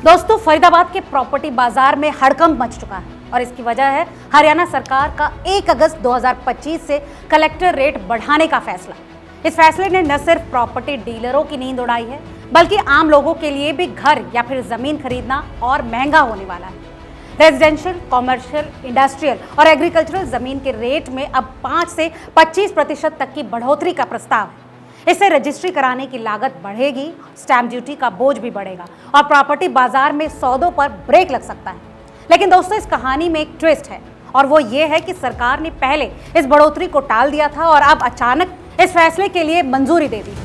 दोस्तों, फरीदाबाद के प्रॉपर्टी बाजार में हड़कंप मच चुका है और इसकी वजह है हरियाणा सरकार का 1 अगस्त 2025 से कलेक्टर रेट बढ़ाने का फैसला। इस फैसले ने न सिर्फ प्रॉपर्टी डीलरों की नींद उड़ाई है, बल्कि आम लोगों के लिए भी घर या फिर जमीन खरीदना और महंगा होने वाला है। रेजिडेंशियल, कॉमर्शियल, इंडस्ट्रियल और एग्रीकल्चरल जमीन के रेट में अब 5 से 25% तक की बढ़ोतरी का प्रस्ताव है। इससे रजिस्ट्री कराने की लागत बढ़ेगी, स्टैंप ड्यूटी का बोझ भी बढ़ेगा और प्रॉपर्टी बाजार में सौदों पर ब्रेक लग सकता है। लेकिन दोस्तों, इस कहानी में एक ट्विस्ट है और वो ये है कि सरकार ने पहले इस बढ़ोतरी को टाल दिया था और अब अचानक इस फैसले के लिए मंजूरी दे दी।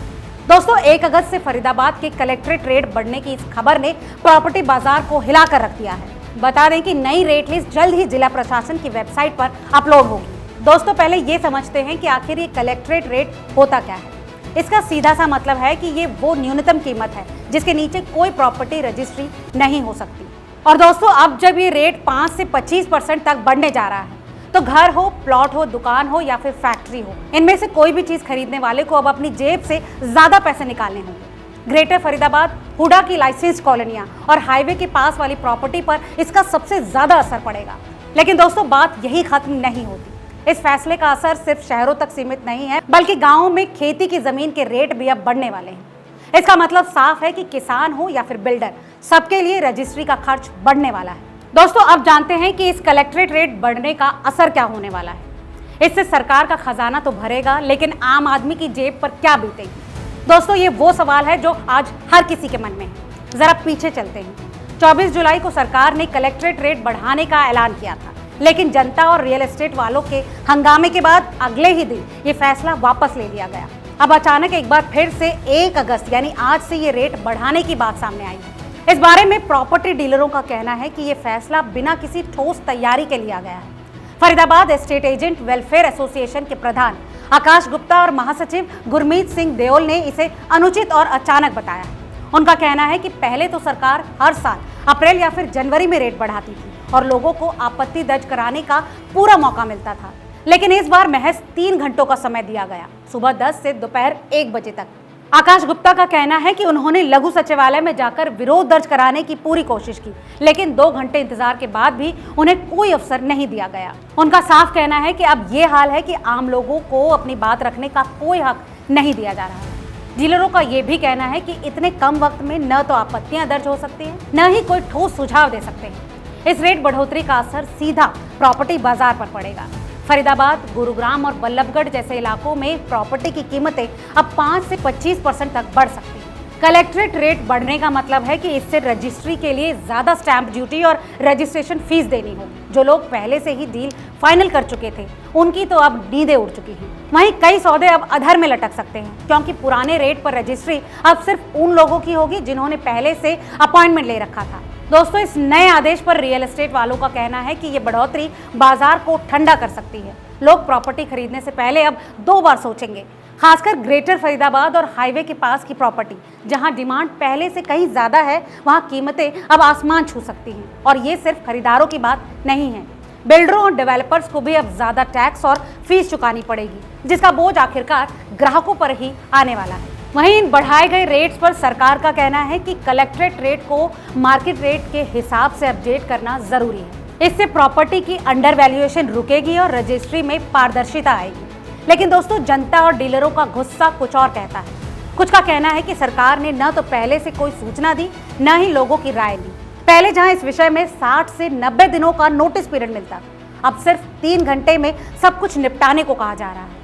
दोस्तों, 1 अगस्त से फरीदाबाद के कलेक्ट्रेट रेट बढ़ने की इस खबर ने प्रॉपर्टी बाजार को हिलाकर रख दिया है। बता दें कि नई रेट लिस्ट जल्द ही जिला प्रशासन की वेबसाइट पर अपलोड होगी। दोस्तों, पहले ये समझते हैं कि आखिर ये कलेक्ट्रेट रेट होता क्या है। इसका सीधा सा मतलब है कि ये वो न्यूनतम कीमत है जिसके नीचे कोई प्रॉपर्टी रजिस्ट्री नहीं हो सकती। और दोस्तों, अब जब ये रेट 5 से 25% तक बढ़ने जा रहा है, तो घर हो, प्लॉट हो, दुकान हो या फिर फैक्ट्री हो, इनमें से कोई भी चीज खरीदने वाले को अब अपनी जेब से ज्यादा पैसे निकालने होंगे। ग्रेटर फरीदाबाद, हुडा की लाइसेंस कॉलोनियां और हाईवे के पास वाली प्रॉपर्टी पर इसका सबसे ज्यादा असर पड़ेगा। लेकिन दोस्तों, बात यही खत्म नहीं होती। इस फैसले का असर सिर्फ शहरों तक सीमित नहीं है, बल्कि गांवों में खेती की जमीन के रेट भी अब बढ़ने वाले हैं। इसका मतलब साफ है कि किसान हो या फिर बिल्डर, सबके लिए रजिस्ट्री का खर्च बढ़ने वाला है। दोस्तों, अब जानते हैं कि इस कलेक्ट्रेट रेट बढ़ने का असर क्या होने वाला है। इससे सरकार का खजाना तो भरेगा, लेकिन आम आदमी की जेब पर क्या बीतेगी। दोस्तों, ये वो सवाल है जो आज हर किसी के मन में है। जरा पीछे चलते हैं। 24 जुलाई को सरकार ने कलेक्ट्रेट रेट बढ़ाने का ऐलान किया था, लेकिन जनता और रियल एस्टेट वालों के हंगामे के बाद अगले ही दिन ये फैसला वापस ले लिया गया। अब अचानक एक बार फिर से 1 अगस्त यानी आज से ये रेट बढ़ाने की बात सामने आई है। इस बारे में प्रॉपर्टी डीलरों का कहना है कि ये फैसला बिना किसी ठोस तैयारी के लिया गया है। Faridabad estate agent welfare association के प्रधान आकाश गुप्ता और महासचिव गुरमीत सिंह देओल ने इसे अनुचित और अचानक बताया। उनका कहना है कि पहले तो सरकार हर साल अप्रैल या फिर जनवरी में रेट बढ़ाती थी और लोगों को आपत्ति दर्ज कराने का पूरा मौका मिलता था, लेकिन इस बार महज 3 घंटों का समय दिया गया, सुबह 10 से दोपहर 1 बजे तक। आकाश गुप्ता का कहना है कि उन्होंने लघु सचिवालय में जाकर विरोध दर्ज कराने की पूरी कोशिश की, लेकिन 2 घंटे इंतजार के बाद भी उन्हें कोई अवसर नहीं दिया गया। उनका साफ कहना है कि अब ये हाल है कि आम लोगों को अपनी बात रखने का कोई हक नहीं दिया जा रहा है। डीलरों का ये भी कहना है कि इतने कम वक्त में न तो आपत्तियां दर्ज हो सकती हैं, न ही कोई ठोस सुझाव दे सकते हैं। इस रेट बढ़ोतरी का असर सीधा प्रॉपर्टी बाजार पर पड़ेगा। फरीदाबाद, गुरुग्राम और बल्लभगढ़ जैसे इलाकों में प्रॉपर्टी की कीमतें अब 5 से 25% तक बढ़ सकती हैं। कलेक्ट्रेट रेट बढ़ने का मतलब है कि इससे रजिस्ट्री के लिए ज्यादा स्टैंप ड्यूटी और रजिस्ट्रेशन फीस देनी होगी। जो लोग पहले से ही डील फाइनल कर चुके थे, उनकी तो अब नींदें उड़ चुकी हैं। वहीं कई सौदे अब अधर में लटक सकते हैं, क्योंकि पुराने रेट पर रजिस्ट्री अब सिर्फ उन लोगों की होगी जिन्होंने पहले से अपॉइंटमेंट ले रखा था। दोस्तों, इस नए आदेश पर रियल एस्टेट वालों का कहना है कि ये बढ़ोतरी बाजार को ठंडा कर सकती है। लोग प्रॉपर्टी खरीदने से पहले अब 2 बार सोचेंगे, खासकर ग्रेटर फरीदाबाद और हाईवे के पास की प्रॉपर्टी, जहां डिमांड पहले से कहीं ज्यादा है। वहां कीमतें अब आसमान छू सकती हैं और ये सिर्फ खरीदारों की बात नहीं है, बिल्डरों और डेवलपर्स को भी अब ज्यादा टैक्स और फीस चुकानी पड़ेगी, जिसका बोझ आखिरकार ग्राहकों पर ही आने वाला है। वहीं इन बढ़ाए गए रेट्स पर सरकार का कहना है कि कलेक्ट्रेट रेट को मार्केट रेट के हिसाब से अपडेट करना जरूरी है। इससे प्रॉपर्टी की अंडर वैल्यूएशन रुकेगी और रजिस्ट्री में पारदर्शिता आएगी। लेकिन दोस्तों, जनता और डीलरों का गुस्सा कुछ और कहता है। कुछ का कहना है कि सरकार ने न तो पहले से कोई सूचना दी, न ही लोगों की राय ली। पहले जहां इस विषय में 60 से 90 दिनों का नोटिस पीरियड मिलता, अब सिर्फ 3 घंटे में सब कुछ निपटाने को कहा जा रहा है।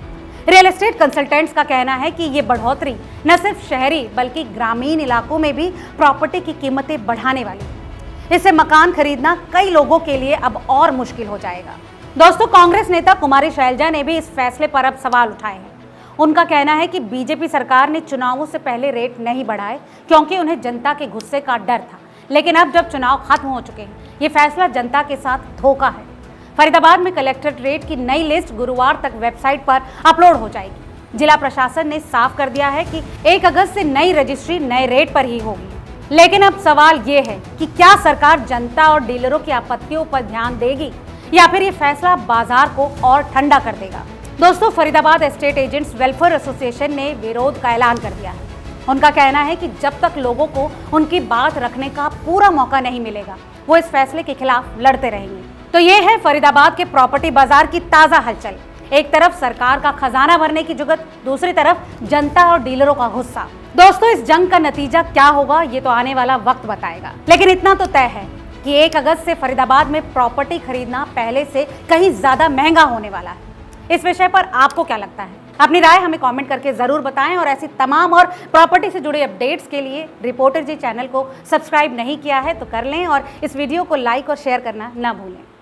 रियल एस्टेट कंसल्टेंट्स का कहना है कि ये बढ़ोतरी न सिर्फ शहरी बल्कि ग्रामीण इलाकों में भी प्रॉपर्टी की कीमतें बढ़ाने वाली है। इससे मकान खरीदना कई लोगों के लिए अब और मुश्किल हो जाएगा। दोस्तों, कांग्रेस नेता कुमारी शैलजा ने भी इस फैसले पर अब सवाल उठाए हैं। उनका कहना है कि बीजेपी सरकार ने चुनावों से पहले रेट नहीं बढ़ाए क्योंकि उन्हें जनता के गुस्से का डर था, लेकिन अब जब चुनाव खत्म हो चुके हैं, ये फैसला जनता के साथ धोखा है। फरीदाबाद में कलेक्ट्रेट रेट की नई लिस्ट गुरुवार तक वेबसाइट पर अपलोड हो जाएगी। जिला प्रशासन ने साफ कर दिया है कि 1 अगस्त से नई रजिस्ट्री नए रेट पर ही होगी। लेकिन अब सवाल ये है कि क्या सरकार जनता और डीलरों की आपत्तियों पर ध्यान देगी या फिर ये फैसला बाजार को और ठंडा कर देगा। दोस्तों, Faridabad estate agents welfare association ने विरोध का ऐलान कर दिया है। उनका कहना है कि जब तक लोगों को उनकी बात रखने का पूरा मौका नहीं मिलेगा, वो इस फैसले के खिलाफ लड़ते रहेंगे। तो ये है फरीदाबाद के प्रॉपर्टी बाजार की ताजा हलचल। एक तरफ सरकार का खजाना भरने की जुगत, दूसरी तरफ जनता और डीलरों का गुस्सा। दोस्तों, इस जंग का नतीजा क्या होगा ये तो आने वाला वक्त बताएगा, लेकिन इतना तो तय है कि 1 अगस्त से फरीदाबाद में प्रॉपर्टी खरीदना पहले से कहीं ज्यादा महंगा होने वाला है। इस विषय पर आपको क्या लगता है? अपनी राय हमें कमेंट करके जरूर बताएं और ऐसी तमाम और प्रॉपर्टी से जुड़े अपडेट्स के लिए रिपोर्टर जी चैनल को सब्सक्राइब नहीं किया है तो कर लें और इस वीडियो को लाइक और शेयर करना ना भूलें।